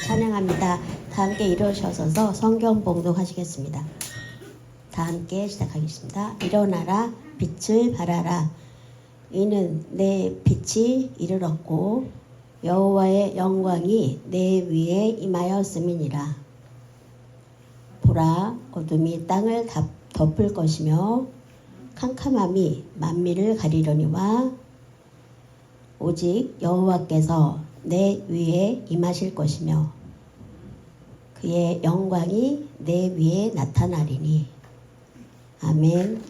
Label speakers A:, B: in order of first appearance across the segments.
A: 찬양합니다. 다 함께 일어서셔서 성경 봉독하시겠습니다. 다 함께 시작하겠습니다. 일어나라 빛을 발하라. 이는 내 빛이 이르렀고 여호와의 영광이 내 위에 임하였음이니라. 보라, 어둠이 땅을 덮을 것이며 캄캄함이 만민을 가리려니와 오직 여호와께서 내 위에 임하실 것이며 그의 영광이 내 위에 나타나리니. 아멘.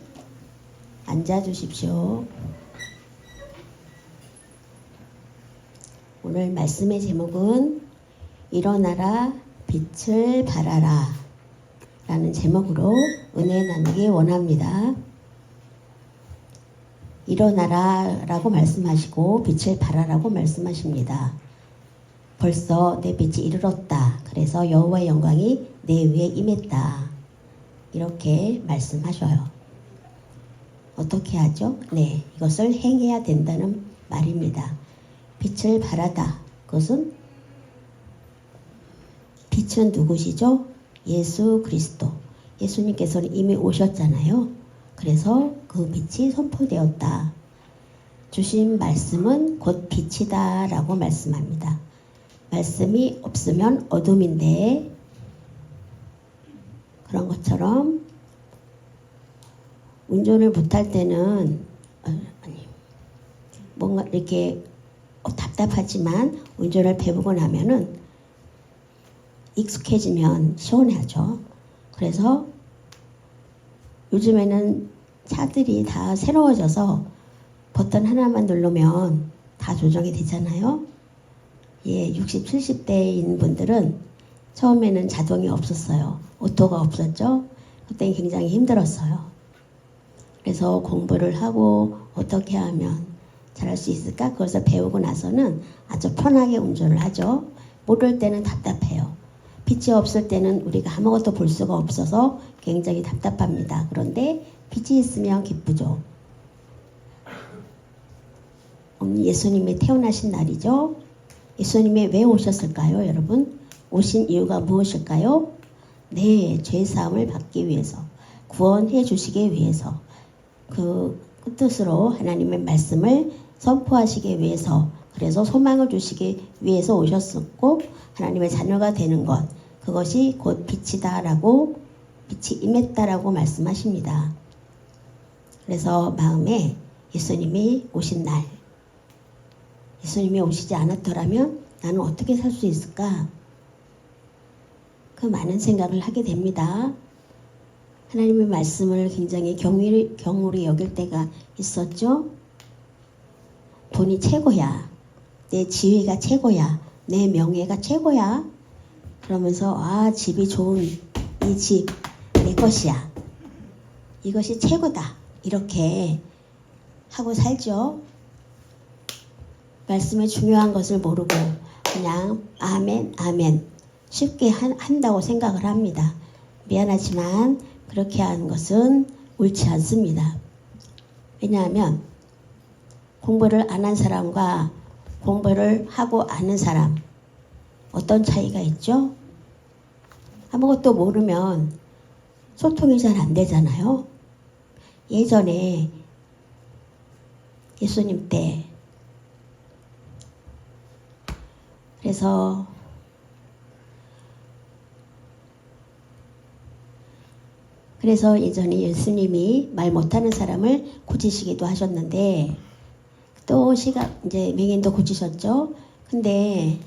A: 앉아주십시오. 오늘 말씀의 제목은 일어나라 빛을 발하라 라는 제목으로 은혜 나누기 원합니다. 일어나라 라고 말씀하시고 빛을 발하라고 말씀하십니다. 벌써 내 빛이 이르렀다. 그래서 여호와의 영광이 내 위에 임했다. 이렇게 말씀하셔요. 어떻게 하죠? 네, 이것을 행해야 된다는 말입니다. 빛을 발하다. 그것은 빛은 누구시죠? 예수 그리스도. 예수님께서는 이미 오셨잖아요. 그래서 그 빛이 선포되었다. 주신 말씀은 곧 빛이다 라고 말씀합니다. 말씀이 없으면 어둠인데, 그런 것처럼 운전을 못할 때는 뭔가 이렇게 답답하지만 운전을 배우고 나면은 익숙해지면 시원하죠. 그래서 요즘에는 차들이 다 새로워져서 버튼 하나만 누르면 다 조정이 되잖아요. 예, 60, 70대인 분들은 처음에는 자동이 없었어요. 오토가 없었죠. 그때는 굉장히 힘들었어요. 그래서 공부를 하고 어떻게 하면 잘할 수 있을까? 그것을 배우고 나서는 아주 편하게 운전을 하죠. 모를 때는 답답해요. 빛이 없을 때는 우리가 아무것도 볼 수가 없어서 굉장히 답답합니다. 그런데 빛이 있으면 기쁘죠. 오늘 예수님이 태어나신 날이죠. 예수님이 왜 오셨을까요, 여러분? 오신 이유가 무엇일까요? 네, 죄사함을 받기 위해서, 구원해 주시기 위해서, 그 뜻으로 하나님의 말씀을 선포하시기 위해서, 그래서 소망을 주시기 위해서 오셨었고, 하나님의 자녀가 되는 것, 그것이 곧 빛이다라고, 빛이 임했다라고 말씀하십니다. 그래서 마음에 예수님이 오신 날, 예수님이 오시지 않았더라면 나는 어떻게 살 수 있을까? 그 많은 생각을 하게 됩니다. 하나님의 말씀을 굉장히 경홀히 여길 때가 있었죠. 돈이 최고야. 내 지위가 최고야. 내 명예가 최고야. 그러면서 집이 좋은 이 집 내 것이야. 이것이 최고다. 이렇게 하고 살죠. 말씀의 중요한 것을 모르고 그냥 아멘 아멘 쉽게 한다고 생각을 합니다. 미안하지만 그렇게 하는 것은 옳지 않습니다. 왜냐하면 공부를 안 한 사람과 공부를 하고 아는 사람, 어떤 차이가 있죠? 아무것도 모르면 소통이 잘 안 되잖아요. 예전에 예수님 때, 그래서 예전에 예수님이 말 못하는 사람을 고치시기도 하셨는데, 또 이제 맹인도 고치셨죠. 근데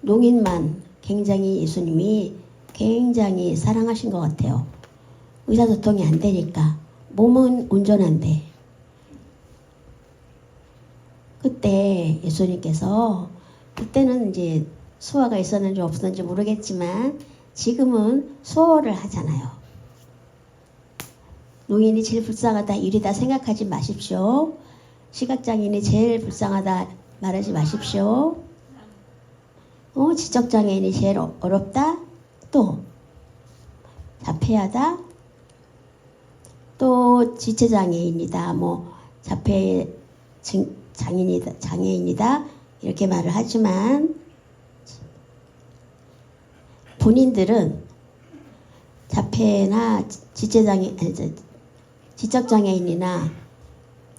A: 농인만 굉장히 예수님이 굉장히 사랑하신 것 같아요. 의사소통이 안 되니까. 몸은 온전한데. 그때 예수님께서, 그때는 이제 수어가 있었는지 없었는지 모르겠지만 지금은 수어를 하잖아요. 농인이 제일 불쌍하다, 이리다 생각하지 마십시오. 시각장애인이 제일 불쌍하다 말하지 마십시오. 지적장애인이 제일 어렵다, 또 자폐하다, 또 지체장애인이다, 자폐 장애인이다 이렇게 말을 하지만 본인들은 자폐나 지적장애인이나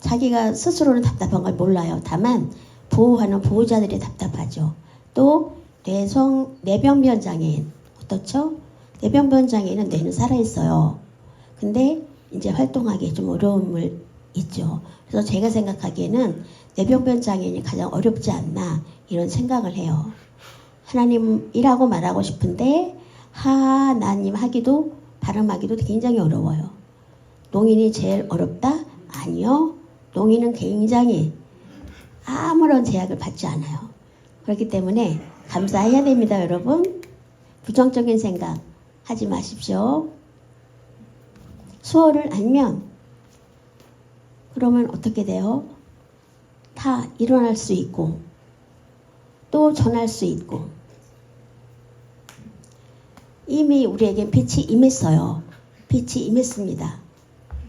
A: 자기가 스스로는 답답한 걸 몰라요. 다만 보호하는 보호자들이 답답하죠. 또 뇌병변 장애인 어떻죠? 뇌병변 장애인은 뇌는 살아있어요. 근데 이제 활동하기 좀 어려움을 있죠. 그래서 제가 생각하기에는 뇌병변 장애인이 가장 어렵지 않나 이런 생각을 해요. 하나님이라고 말하고 싶은데 하나님 하기도 발음하기도 굉장히 어려워요. 농인이 제일 어렵다? 아니요. 농인은 굉장히 아무런 제약을 받지 않아요. 그렇기 때문에 감사해야 됩니다, 여러분. 부정적인 생각 하지 마십시오. 수어를 알면 그러면 어떻게 돼요? 다 일어날 수 있고 또 전할 수 있고 이미 우리에게 빛이 임했어요. 빛이 임했습니다.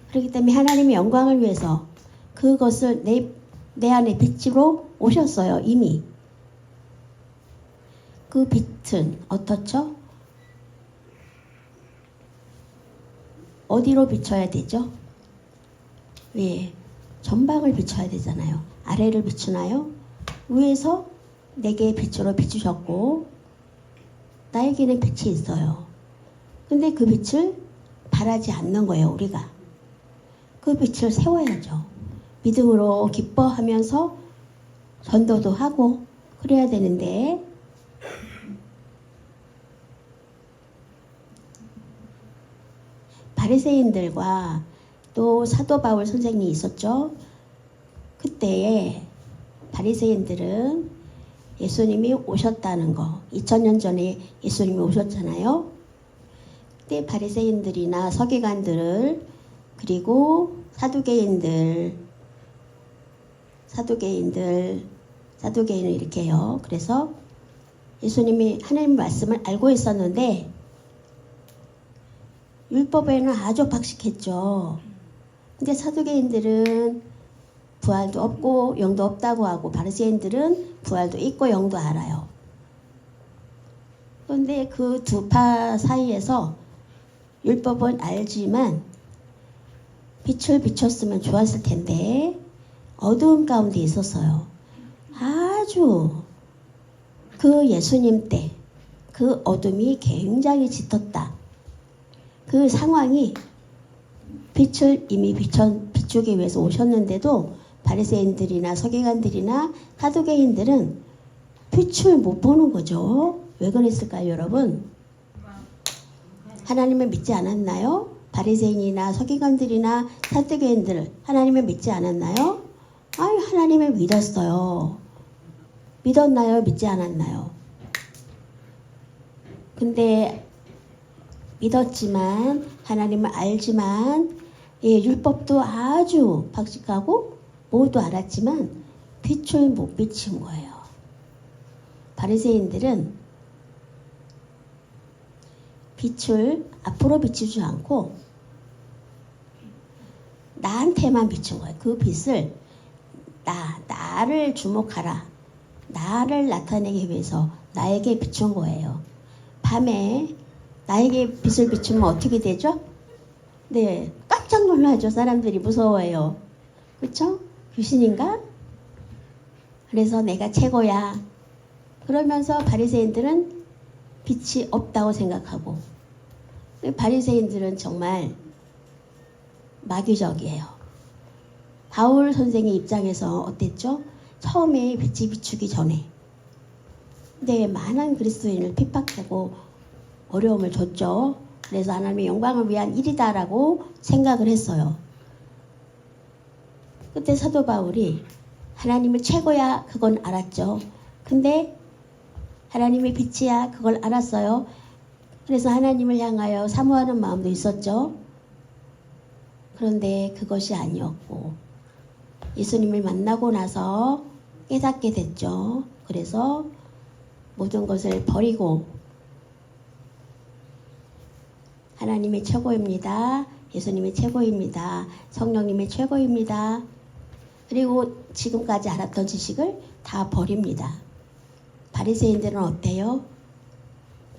A: 그렇기 때문에 하나님의 영광을 위해서 그것을 내 안에 빛으로 오셨어요. 이미. 그 빛은 어떻죠? 어디로 비춰야 되죠? 위에 전방을 비춰야 되잖아요. 아래를 비추나요? 위에서 내게 빛으로 비추셨고 나에게는 빛이 있어요. 근데 그 빛을 바라지 않는 거예요. 우리가. 그 빛을 세워야죠. 믿음으로 기뻐하면서 전도도 하고 그래야 되는데 바리새인들과 또 사도 바울 선생님이 있었죠. 그때에 바리새인들은 예수님이 오셨다는 거 2000년 전에 예수님이 오셨잖아요. 그때 바리새인들이나 서기관들을 그리고 사두개인을 이렇게 해요. 그래서 예수님이 하나님 말씀을 알고 있었는데 율법에는 아주 박식했죠. 근데 사두개인들은 부활도 없고 영도 없다고 하고 바리새인들은 부활도 있고 영도 알아요. 그런데 그 두 파 사이에서 율법은 알지만 빛을 비췄으면 좋았을 텐데 어두움 가운데 있었어요. 아주 그 예수님 때 그 어둠이 굉장히 짙었다. 그 상황이 빛을 이미 비추기 위해서 오셨는데도 바리새인들이나 서기관들이나 사두개인들은 빛을 못 보는 거죠. 왜 그랬을까요, 여러분? 하나님을 믿지 않았나요? 바리새인이나 서기관들이나 사두개인들 하나님을 믿지 않았나요? 아유, 하나님을 믿었어요. 믿었나요? 믿지 않았나요? 근데 믿었지만 하나님을 알지만 율법도 아주 박식하고 모두 알았지만 빛을 못 비친 거예요. 바리새인들은 빛을 앞으로 비추지 않고 나한테만 비춘 거예요. 그 빛을 나를 주목하라. 나를 나타내기 위해서 나에게 비춘 거예요. 밤에 나에게 빛을 비추면 어떻게 되죠? 네, 깜짝 놀라죠. 사람들이 무서워해요. 그렇죠? 귀신인가? 그래서 내가 최고야. 그러면서 바리새인들은 빛이 없다고 생각하고 바리새인들은 정말 마귀적이에요. 바울 선생의 입장에서 어땠죠? 처음에 빛이 비추기 전에 근데 많은 그리스도인을 핍박하고 어려움을 줬죠. 그래서 하나님의 영광을 위한 일이다라고 생각을 했어요. 그때 사도 바울이 하나님을 최고야 그건 알았죠. 근데 하나님의 빛이야 그걸 알았어요. 그래서 하나님을 향하여 사모하는 마음도 있었죠. 그런데 그것이 아니었고 예수님을 만나고 나서 깨닫게 됐죠. 그래서 모든 것을 버리고 하나님이 최고입니다. 예수님이 최고입니다. 성령님이 최고입니다. 그리고 지금까지 알았던 지식을 다 버립니다. 바리새인들은 어때요?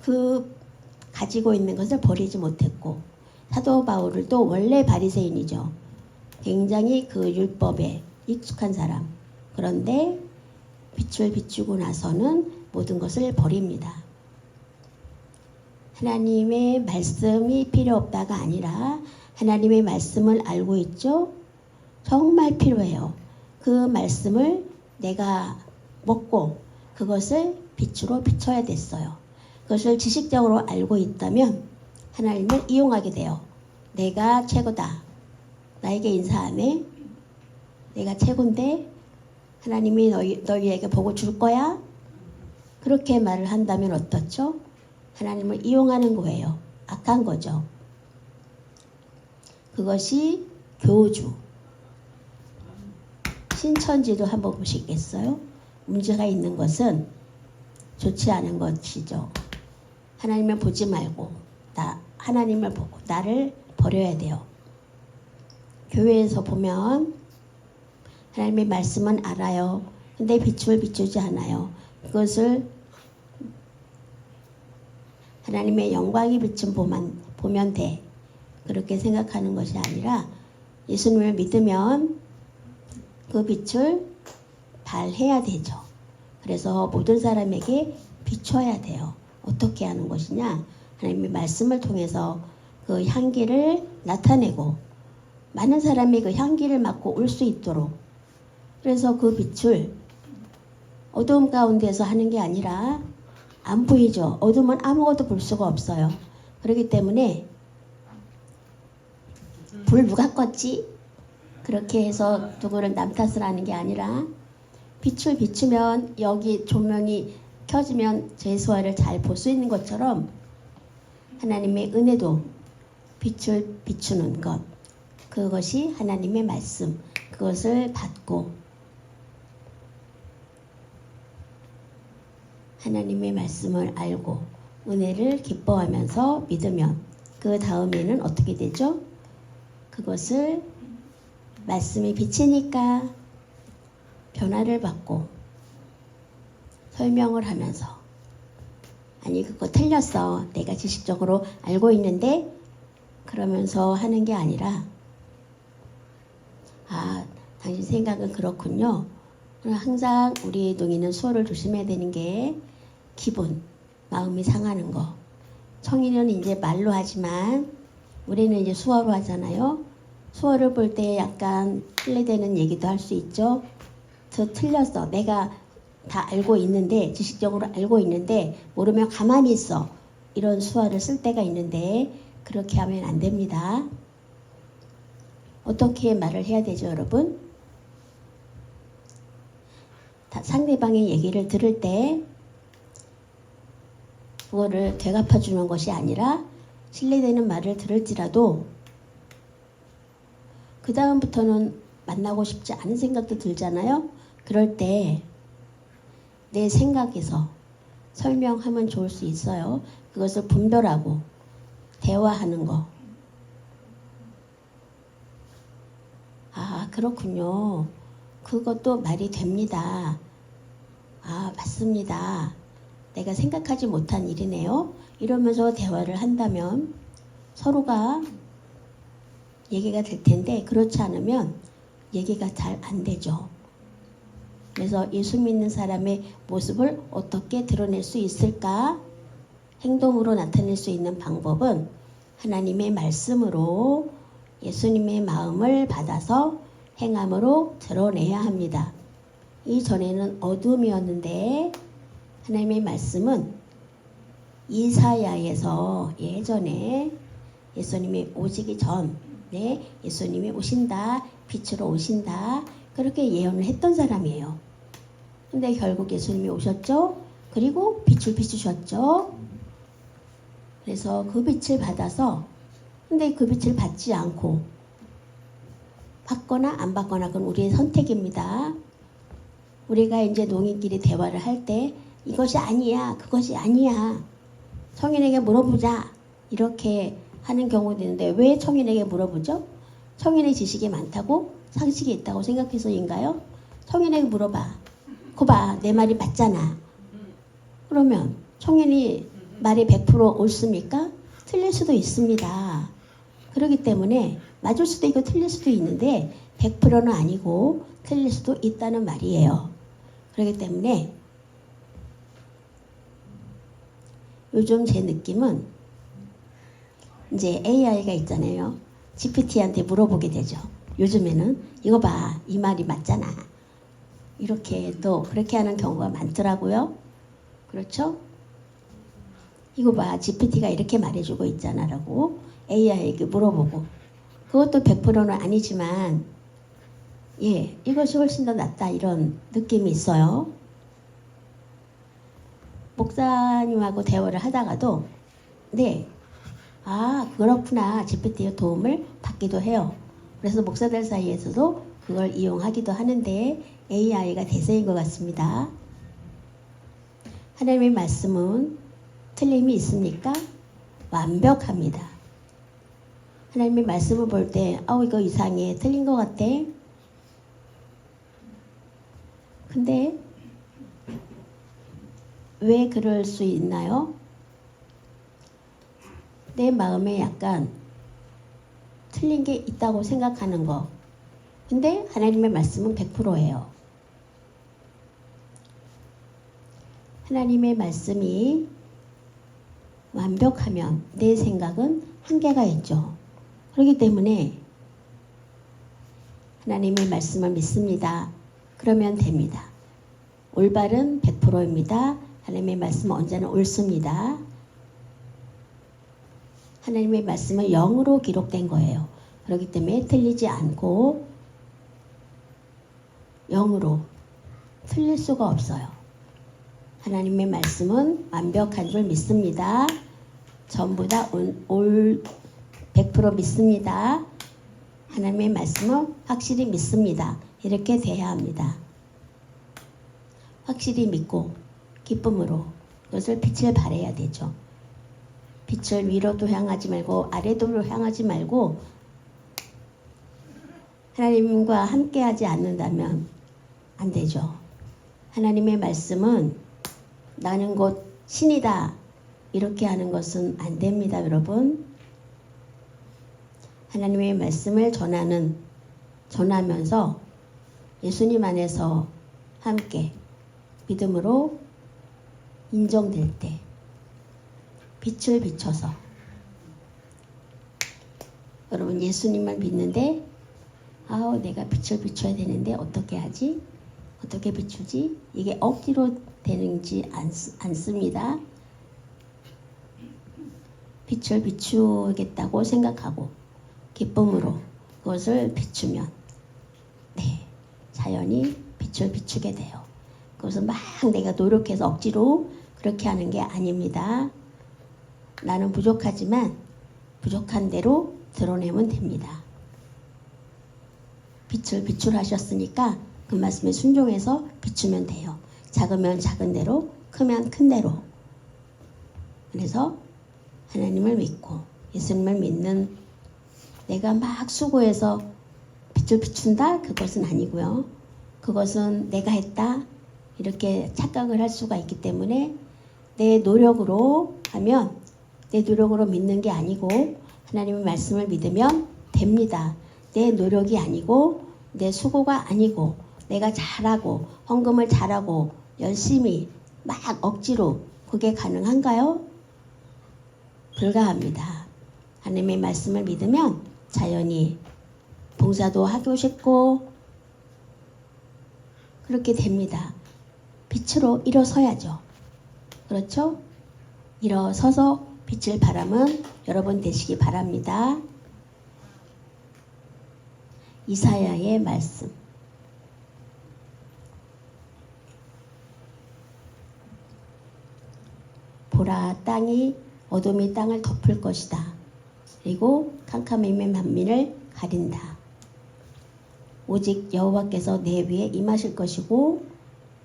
A: 그 가지고 있는 것을 버리지 못했고, 사도 바울도 원래 바리새인이죠. 굉장히 그 율법에 익숙한 사람. 그런데 빛을 비추고 나서는 모든 것을 버립니다. 하나님의 말씀이 필요 없다가 아니라 하나님의 말씀을 알고 있죠? 정말 필요해요. 그 말씀을 내가 먹고 그것을 빛으로 비춰야 됐어요. 그것을 지식적으로 알고 있다면 하나님을 이용하게 돼요. 내가 최고다. 나에게 인사 안 해? 내가 최고인데 하나님이 너희에게 복을 줄 거야? 그렇게 말을 한다면 어떻죠? 하나님을 이용하는 거예요. 악한 거죠. 그것이 교주. 신천지도 한번 보시겠어요? 문제가 있는 것은 좋지 않은 것이죠. 하나님을 보지 말고 하나님을 보고 나를 버려야 돼요. 교회에서 보면 하나님의 말씀은 알아요. 근데 빛을 비추지 않아요. 그것을 하나님의 영광이 비춘 보면 돼. 그렇게 생각하는 것이 아니라 예수님을 믿으면 그 빛을 발해야 되죠. 그래서 모든 사람에게 비춰야 돼요. 어떻게 하는 것이냐? 하나님의 말씀을 통해서 그 향기를 나타내고 많은 사람이 그 향기를 맡고 올 수 있도록, 그래서 그 빛을 어두움 가운데서 하는 게 아니라 안 보이죠. 어둠은 아무것도 볼 수가 없어요. 그렇기 때문에 불 누가 껐지? 그렇게 해서 누구를 남 탓을 하는 게 아니라 빛을 비추면 여기 조명이 켜지면 제수화를 잘 볼 수 있는 것처럼 하나님의 은혜도 빛을 비추는 것, 그것이 하나님의 말씀, 그것을 받고 하나님의 말씀을 알고 은혜를 기뻐하면서 믿으면 그 다음에는 어떻게 되죠? 그것을 말씀이 비치니까 변화를 받고 설명을 하면서, 아니 그거 틀렸어, 내가 지식적으로 알고 있는데, 그러면서 하는 게 아니라 당신 생각은 그렇군요. 항상 우리 농인은 수어를 조심해야 되는 게 기분, 마음이 상하는 거. 청이는 이제 말로 하지만 우리는 이제 수어로 하잖아요. 수어를 볼 때 약간 신뢰되는 얘기도 할 수 있죠. 저 틀렸어. 내가 다 알고 있는데, 지식적으로 알고 있는데 모르면 가만히 있어. 이런 수어를 쓸 때가 있는데 그렇게 하면 안 됩니다. 어떻게 말을 해야 되죠, 여러분? 상대방의 얘기를 들을 때 그거를 되갚아 주는 것이 아니라 신뢰되는 말을 들을지라도 그 다음부터는 만나고 싶지 않은 생각도 들잖아요. 그럴 때 내 생각에서 설명하면 좋을 수 있어요. 그것을 분별하고 대화하는 거. 그렇군요. 그것도 말이 됩니다. 맞습니다. 내가 생각하지 못한 일이네요. 이러면서 대화를 한다면 서로가 얘기가 될 텐데, 그렇지 않으면 얘기가 잘 안 되죠. 그래서 예수 믿는 사람의 모습을 어떻게 드러낼 수 있을까? 행동으로 나타낼 수 있는 방법은 하나님의 말씀으로 예수님의 마음을 받아서 행함으로 드러내야 합니다. 이전에는 어둠이었는데 하나님의 말씀은 이사야에서 예전에 예수님이 오시기 전에 예수님이 오신다, 빛으로 오신다, 그렇게 예언을 했던 사람이에요. 근데 결국 예수님이 오셨죠. 그리고 빛을 비추셨죠. 그래서 그 빛을 받아서, 근데 그 빛을 받지 않고 받거나 안 받거나 그건 우리의 선택입니다. 우리가 이제 농인끼리 대화를 할 때 이것이 아니야, 그것이 아니야, 청인에게 물어보자, 이렇게 하는 경우도 있는데 왜 청인에게 물어보죠? 청인의 지식이 많다고? 상식이 있다고 생각해서인가요? 청인에게 물어봐. 거 봐, 내 말이 맞잖아. 그러면 청인이 말이 100% 옳습니까? 틀릴 수도 있습니다. 그렇기 때문에 맞을 수도 있고 틀릴 수도 있는데 100%는 아니고 틀릴 수도 있다는 말이에요. 그렇기 때문에 요즘 제 느낌은 이제 AI가 있잖아요. GPT한테 물어보게 되죠. 요즘에는 이거 봐, 이 말이 맞잖아. 이렇게 또 그렇게 하는 경우가 많더라고요. 그렇죠? 이거 봐, GPT가 이렇게 말해주고 있잖아 라고 AI에게 물어보고, 그것도 100%는 아니지만 예, 이것이 훨씬 더 낫다 이런 느낌이 있어요. 목사님하고 대화를 하다가도 네, 아 그렇구나, GPT의 도움을 받기도 해요. 그래서 목사들 사이에서도 그걸 이용하기도 하는데 AI가 대세인 것 같습니다. 하나님의 말씀은 틀림이 있습니까? 완벽합니다. 하나님의 말씀을 볼 때 이거 이상해, 틀린 것 같아. 근데 왜 그럴 수 있나요? 내 마음에 약간 틀린 게 있다고 생각하는 거. 근데 하나님의 말씀은 100%예요. 하나님의 말씀이 완벽하면 내 생각은 한계가 있죠. 그렇기 때문에 하나님의 말씀을 믿습니다. 그러면 됩니다. 올바른 100%입니다. 하나님의 말씀은 언제나 옳습니다. 하나님의 말씀은 영으로 기록된 거예요. 그렇기 때문에 틀리지 않고 영으로 틀릴 수가 없어요. 하나님의 말씀은 완벽한 줄 믿습니다. 전부 다 100% 믿습니다. 하나님의 말씀은 확실히 믿습니다. 이렇게 돼야 합니다. 확실히 믿고 기쁨으로 그것을 빛을 발해야 되죠. 빛을 위로도 향하지 말고 아래도로 향하지 말고 하나님과 함께하지 않는다면 안 되죠. 하나님의 말씀은 나는 곧 신이다 이렇게 하는 것은 안 됩니다. 여러분, 하나님의 말씀을 전하면서 예수님 안에서 함께 믿음으로 인정될 때 빛을 비춰서, 여러분 예수님을 믿는데 내가 빛을 비춰야 되는데 어떻게 하지? 어떻게 비추지? 이게 억지로 되는지 않습니다. 빛을 비추겠다고 생각하고 기쁨으로 그것을 비추면 자연히 빛을 비추게 돼요. 그것은 막 내가 노력해서 억지로 그렇게 하는 게 아닙니다. 나는 부족하지만 부족한 대로 드러내면 됩니다. 빛을 비출하셨으니까 그 말씀에 순종해서 비추면 돼요. 작으면 작은 대로, 크면 큰 대로. 그래서 하나님을 믿고 예수님을 믿는, 내가 막 수고해서 빛을 비춘다? 그것은 아니고요. 그것은 내가 했다? 이렇게 착각을 할 수가 있기 때문에 내 노력으로 하면, 내 노력으로 믿는 게 아니고 하나님의 말씀을 믿으면 됩니다. 내 노력이 아니고 내 수고가 아니고 내가 잘하고 헌금을 잘하고 열심히 막 억지로 그게 가능한가요? 불가합니다. 하나님의 말씀을 믿으면 자연히 봉사도 하고 싶고 그렇게 됩니다. 빛으로 일어서야죠. 그렇죠? 일어서서 빛을 발하면 여러분 되시기 바랍니다. 이사야의 말씀. 보라, 땅이 어둠이 땅을 덮을 것이다. 그리고 캄캄함이 만민을 가린다. 오직 여호와께서 내 위에 임하실 것이고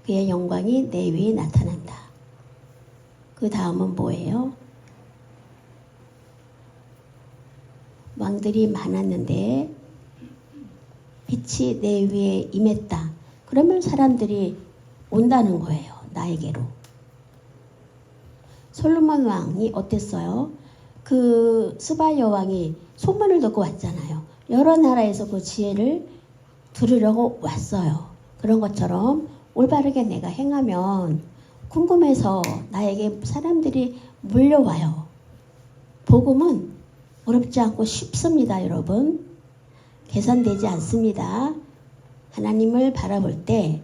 A: 그의 영광이 내 위에 나타난다. 그 다음은 뭐예요? 왕들이 많았는데 빛이 내 위에 임했다. 그러면 사람들이 온다는 거예요. 나에게로. 솔로몬 왕이 어땠어요? 그 스바 여왕이 소문을 듣고 왔잖아요. 여러 나라에서 그 지혜를 들으려고 왔어요. 그런 것처럼 올바르게 내가 행하면 궁금해서 나에게 사람들이 몰려와요. 복음은 어렵지 않고 쉽습니다, 여러분. 계산되지 않습니다. 하나님을 바라볼 때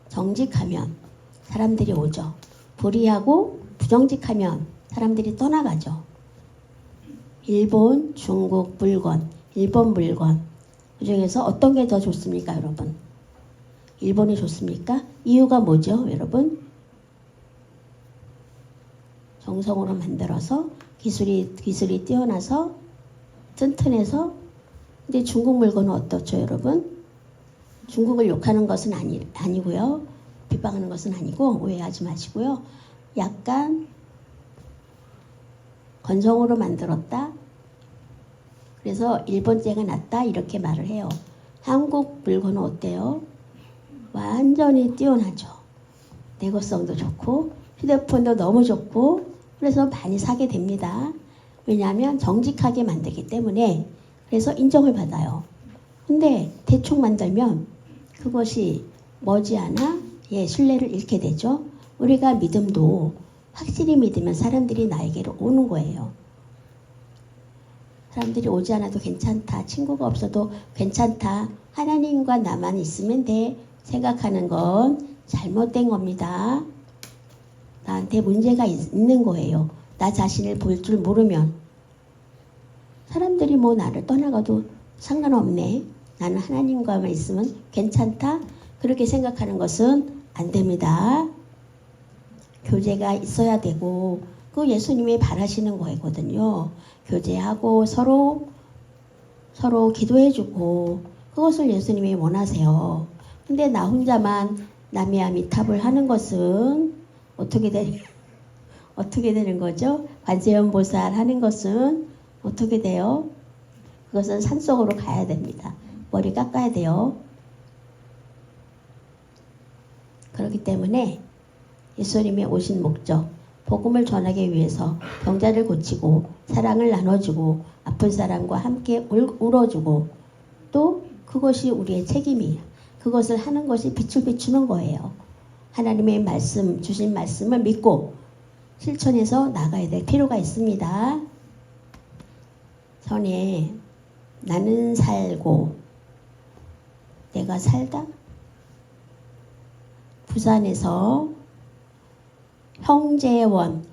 A: 정직하면 사람들이 오죠. 불의하고 부정직하면 사람들이 떠나가죠. 일본, 중국 물건, 일본 물건 그 중에서 어떤 게 더 좋습니까, 여러분? 일본이 좋습니까? 이유가 뭐죠, 여러분? 정성으로 만들어서 기술이 뛰어나서 튼튼해서. 근데 중국 물건은 어떻죠, 여러분? 중국을 욕하는 것은 아니고요. 비방하는 것은 아니고 오해하지 마시고요. 약간 건성으로 만들었다. 그래서 일본제가 낫다 이렇게 말을 해요. 한국 물건은 어때요? 완전히 뛰어나죠. 내구성도 좋고 휴대폰도 너무 좋고 그래서 많이 사게 됩니다. 왜냐하면 정직하게 만들기 때문에. 그래서 인정을 받아요. 근데 대충 만들면 그것이 머지않아 신뢰를 잃게 되죠. 우리가 믿음도 확실히 믿으면 사람들이 나에게로 오는 거예요. 사람들이 오지 않아도 괜찮다. 친구가 없어도 괜찮다. 하나님과 나만 있으면 돼. 생각하는 건 잘못된 겁니다. 나한테 문제가 있는 거예요. 나 자신을 볼 줄 모르면. 사람들이 뭐 나를 떠나가도 상관없네. 나는 하나님과만 있으면 괜찮다. 그렇게 생각하는 것은 안 됩니다. 교제가 있어야 되고 그 예수님이 바라시는 거거든요. 교제하고 서로 기도해주고 그것을 예수님이 원하세요. 근데 나 혼자만 남이아미탑을 하는 것은 어떻게 되는 거죠? 관세음보살 하는 것은 어떻게 돼요? 그것은 산속으로 가야 됩니다. 머리 깎아야 돼요. 그렇기 때문에 예수님이 오신 목적, 복음을 전하기 위해서 병자를 고치고 사랑을 나눠주고 아픈 사람과 함께 울어주고 또 그것이 우리의 책임이에요. 그것을 하는 것이 빛을 비추는 거예요. 하나님의 말씀, 주신 말씀을 믿고 실천해서 나가야 될 필요가 있습니다. 전에 나는 살고 내가 살다? 부산에서 형제원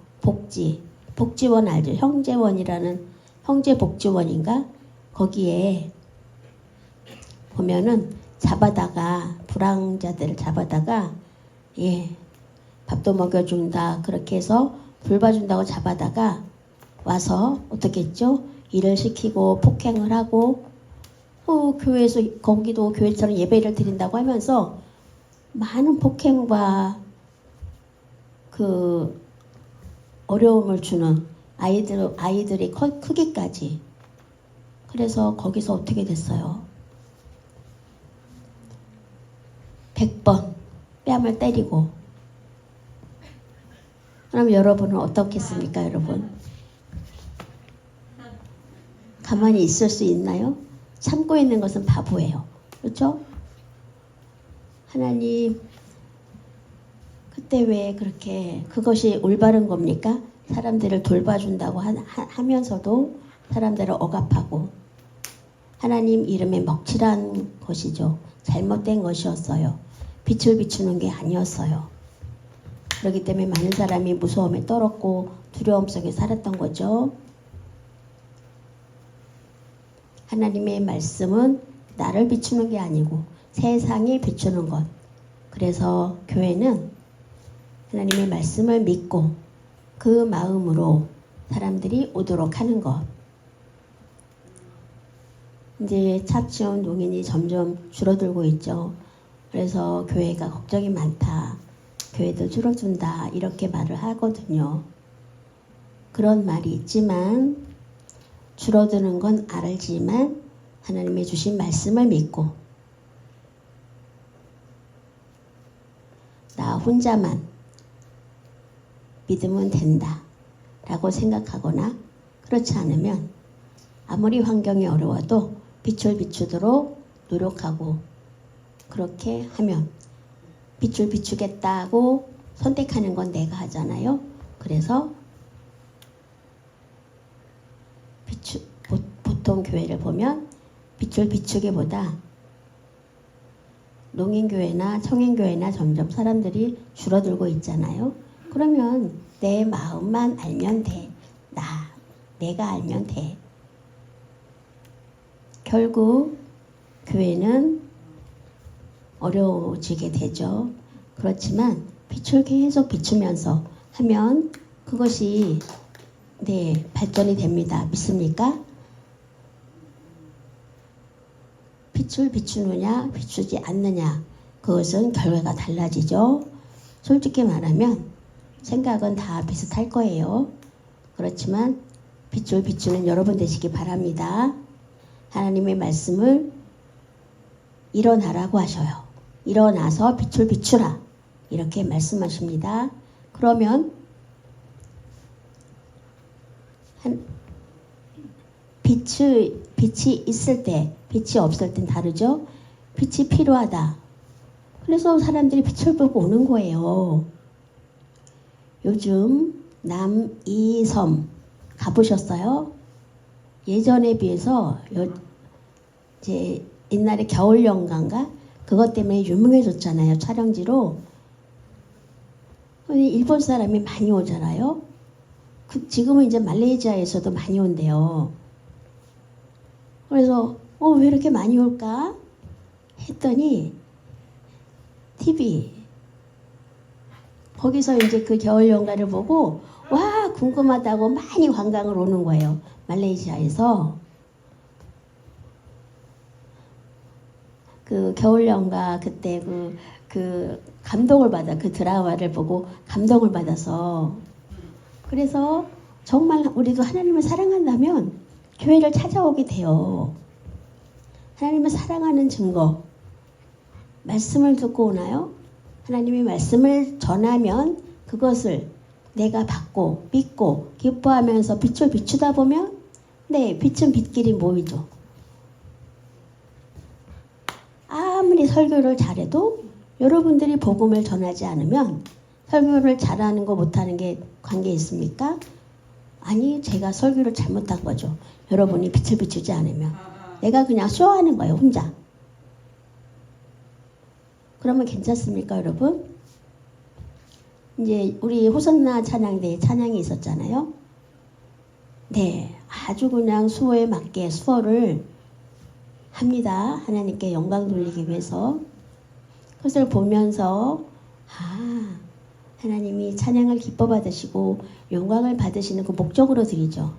A: 복지원 알죠? 형제원이라는 형제복지원인가? 거기에 보면은 불황자들을 잡아다가 밥도 먹여준다 그렇게 해서 불 봐준다고 잡아다가 와서 어떻게 했죠? 일을 시키고 폭행을 하고 교회에서 거기도 교회처럼 예배를 드린다고 하면서 많은 폭행과 그 어려움을 주는 아이들이 크기까지. 그래서 거기서 어떻게 됐어요? 100번 뺨을 때리고. 그럼 여러분은 어떻겠습니까, 여러분? 가만히 있을 수 있나요? 참고 있는 것은 바보예요. 그렇죠? 하나님, 그때 왜 그렇게 그것이 올바른 겁니까? 사람들을 돌봐준다고 하면서도 사람들을 억압하고 하나님 이름에 먹칠한 것이죠. 잘못된 것이었어요. 빛을 비추는 게 아니었어요. 그렇기 때문에 많은 사람이 무서움에 떨었고 두려움 속에 살았던 거죠. 하나님의 말씀은 나를 비추는 게 아니고 세상이 비추는 것. 그래서 교회는 하나님의 말씀을 믿고 그 마음으로 사람들이 오도록 하는 것. 이제 차치원 농인이 점점 줄어들고 있죠. 그래서 교회가 걱정이 많다. 교회도 줄어든다. 이렇게 말을 하거든요. 그런 말이 있지만 줄어드는 건 알지만 하나님의 주신 말씀을 믿고 나 혼자만 믿으면 된다. 라고 생각하거나 그렇지 않으면 아무리 환경이 어려워도 빛을 비추도록 노력하고 그렇게 하면 빛을 비추겠다고 선택하는 건 내가 하잖아요. 그래서 보통 교회를 보면 빛을 비추기보다 농인교회나 청인교회나 점점 사람들이 줄어들고 있잖아요. 그러면 내 마음만 알면 돼. 내가 알면 돼. 결국 교회는 어려워지게 되죠. 그렇지만 빛을 계속 비추면서 하면 그것이 발전이 됩니다. 믿습니까? 빛을 비추느냐 비추지 않느냐 그것은 결과가 달라지죠. 솔직히 말하면 생각은 다 비슷할 거예요. 그렇지만 빛을 비추는 여러분 되시기 바랍니다. 하나님의 말씀을 일어나라고 하셔요. 일어나서 빛을 비추라 이렇게 말씀하십니다. 그러면 빛이 있을 때 빛이 없을 땐 다르죠. 빛이 필요하다. 그래서 사람들이 빛을 보고 오는 거예요. 요즘 남이섬 가보셨어요? 예전에 비해서 이제 옛날에 겨울연가인가 그것 때문에 유명해졌잖아요. 촬영지로. 일본 사람이 많이 오잖아요. 지금은 이제 말레이시아에서도 많이 온대요. 그래서 왜 이렇게 많이 올까 했더니 TV 거기서 이제 그 겨울연가를 보고 와 궁금하다고 많이 관광을 오는 거예요. 말레이시아에서. 그 겨울연가 그때 그 감동을 받아 그 드라마를 보고 감동을 받아서 그래서 정말 우리도 하나님을 사랑한다면 교회를 찾아오게 돼요. 하나님을 사랑하는 증거 말씀을 듣고 오나요? 하나님의 말씀을 전하면 그것을 내가 받고 믿고 기뻐하면서 빛을 비추다 보면 빛은 빛끼리 모이죠. 아무리 설교를 잘해도 여러분들이 복음을 전하지 않으면 설교를 잘하는 거 못하는 게 관계 있습니까? 아니 제가 설교를 잘못한 거죠. 여러분이 빛을 비추지 않으면 내가 그냥 쇼하는 거예요. 혼자. 그러면 괜찮습니까 여러분? 이제 우리 호선나 찬양대에 찬양이 있었잖아요. 아주 그냥 수호에 맞게 수호를 합니다. 하나님께 영광 돌리기 위해서. 그것을 보면서 하나님이 찬양을 기뻐 받으시고 영광을 받으시는 그 목적으로 드리죠.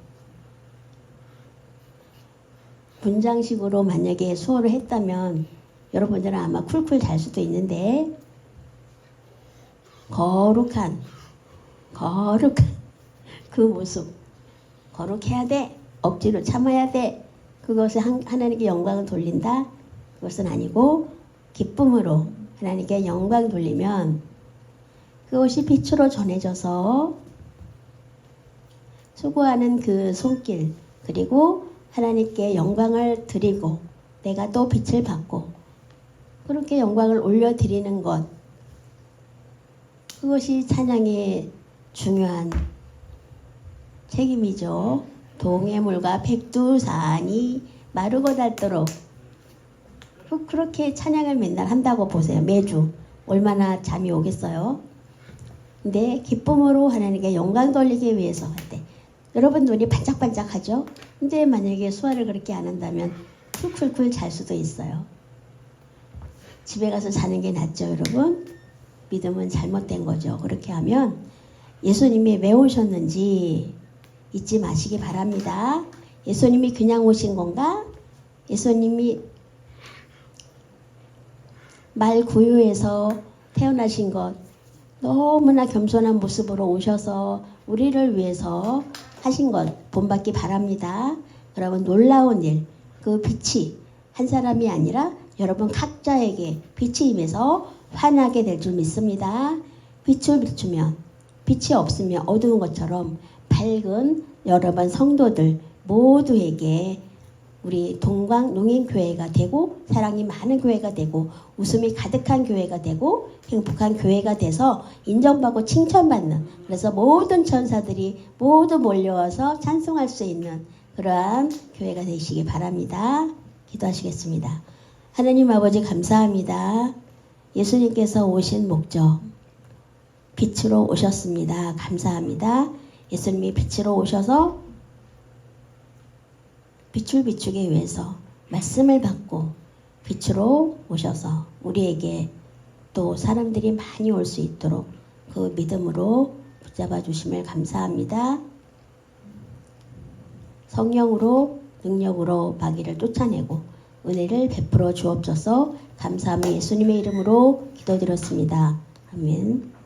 A: 분장식으로 만약에 수호를 했다면 여러분들은 아마 쿨쿨 잘 수도 있는데 거룩한 그 모습 거룩해야 돼. 억지로 참아야 돼. 그것을 하나님께 영광을 돌린다. 그것은 아니고 기쁨으로 하나님께 영광 돌리면 그것이 빛으로 전해져서 수고하는 그 손길 그리고 하나님께 영광을 드리고 내가 또 빛을 받고 그렇게 영광을 올려드리는 것 그것이 찬양의 중요한 책임이죠. 동해물과 백두산이 마르고 닳도록 그렇게 찬양을 맨날 한다고 보세요. 매주 얼마나 잠이 오겠어요. 근데 기쁨으로 하나님께 영광 돌리기 위해서 할 때 여러분 눈이 반짝반짝하죠. 근데 만약에 수화를 그렇게 안 한다면 쿨쿨쿨 잘 수도 있어요. 집에 가서 자는 게 낫죠 여러분. 믿음은 잘못된 거죠. 그렇게 하면 예수님이 왜 오셨는지 잊지 마시기 바랍니다. 예수님이 그냥 오신 건가? 예수님이 말 구유에서 태어나신 것 너무나 겸손한 모습으로 오셔서 우리를 위해서 하신 것 본받기 바랍니다. 여러분 놀라운 일, 그 빛이 한 사람이 아니라 여러분 각자에게 빛이 임해서 환하게 될 줄 믿습니다. 빛을 비추면 빛이 없으면 어두운 것처럼 밝은 여러분 성도들 모두에게 우리 동광 농인교회가 되고 사랑이 많은 교회가 되고 웃음이 가득한 교회가 되고 행복한 교회가 돼서 인정받고 칭찬받는, 그래서 모든 천사들이 모두 몰려와서 찬송할 수 있는 그러한 교회가 되시기 바랍니다. 기도하시겠습니다. 하나님 아버지 감사합니다. 예수님께서 오신 목적, 빛으로 오셨습니다. 감사합니다. 예수님이 빛으로 오셔서 빛을 비추기 위해서 말씀을 받고 빛으로 오셔서 우리에게 또 사람들이 많이 올 수 있도록 그 믿음으로 붙잡아 주심을 감사합니다. 성령으로 능력으로 마귀를 쫓아내고 은혜를 베풀어 주옵소서. 감사하며 예수님의 이름으로 기도드렸습니다. 아멘.